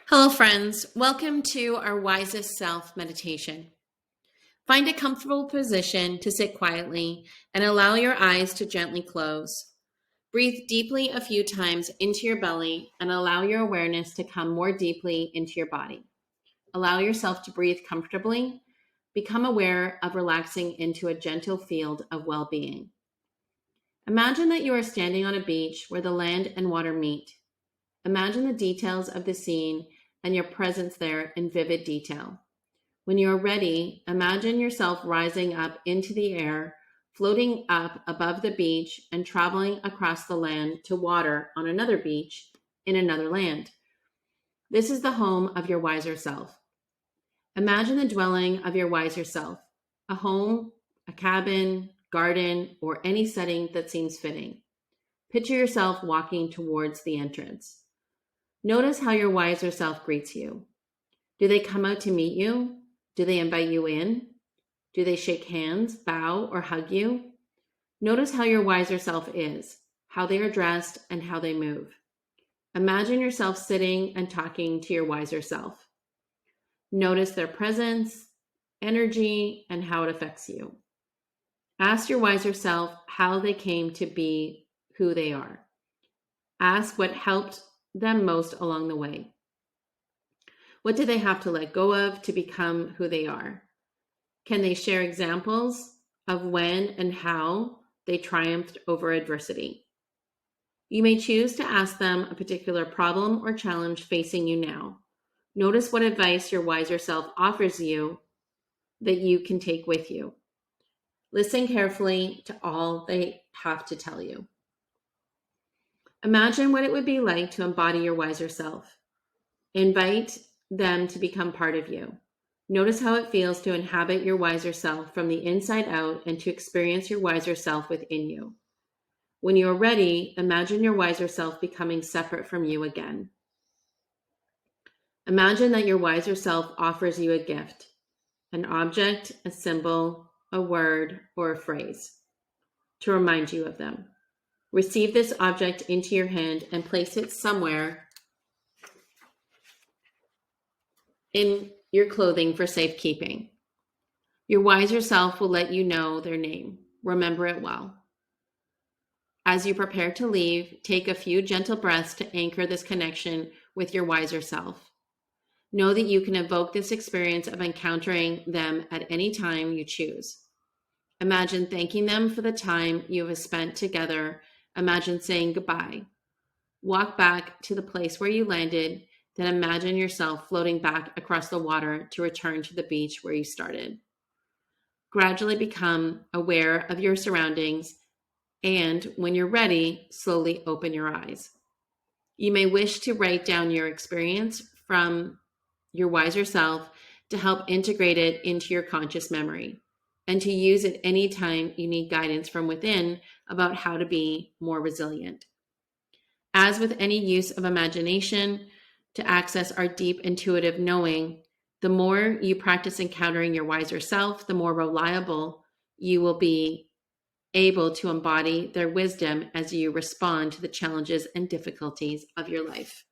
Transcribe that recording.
Hello, friends. Welcome to our Wisest Self meditation. Find a comfortable position to sit quietly and allow your eyes to gently close. Breathe deeply a few times into your belly and allow your awareness to come more deeply into your body. Allow yourself to breathe comfortably. Become aware of relaxing into a gentle field of well-being. Imagine that you are standing on a beach where the land and water meet. Imagine the details of the scene and your presence there in vivid detail. When you are ready, imagine yourself rising up into the air, floating up above the beach and traveling across the land to water on another beach in another land. This is the home of your wiser self. Imagine the dwelling of your wiser self, a home, a cabin, garden, or any setting that seems fitting. Picture yourself walking towards the entrance. Notice how your wiser self greets you. Do they come out to meet you? Do they invite you in? Do they shake hands, bow, or hug you? Notice how your wiser self is, how they are dressed, and how they move. Imagine yourself sitting and talking to your wiser self. Notice their presence, energy, and how it affects you. Ask your wiser self how they came to be who they are. Ask what helped them most along the way. What do they have to let go of to become who they are? Can they share examples of when and how they triumphed over adversity? You may choose to ask them a particular problem or challenge facing you now. Notice what advice your wiser self offers you that you can take with you. Listen carefully to all they have to tell you. Imagine what it would be like to embody your wiser self. Invite them to become part of you. Notice how it feels to inhabit your wiser self from the inside out and to experience your wiser self within you. When you are ready, imagine your wiser self becoming separate from you again. Imagine that your wiser self offers you a gift, an object, a symbol, a word, or a phrase to remind you of them. Receive this object into your hand and place it somewhere in your clothing for safekeeping. Your wiser self will let you know their name. Remember it well. As you prepare to leave, take a few gentle breaths to anchor this connection with your wiser self. Know that you can evoke this experience of encountering them at any time you choose. Imagine thanking them for the time you have spent together. Imagine saying goodbye. Walk back to the place where you landed, then imagine yourself floating back across the water to return to the beach where you started. Gradually become aware of your surroundings, and when you're ready, slowly open your eyes. You may wish to write down your experience from your wiser self to help integrate it into your conscious memory and to use it anytime you need guidance from within about how to be more resilient. As with any use of imagination to access our deep intuitive knowing, the more you practice encountering your wiser self, the more reliable you will be able to embody their wisdom as you respond to the challenges and difficulties of your life.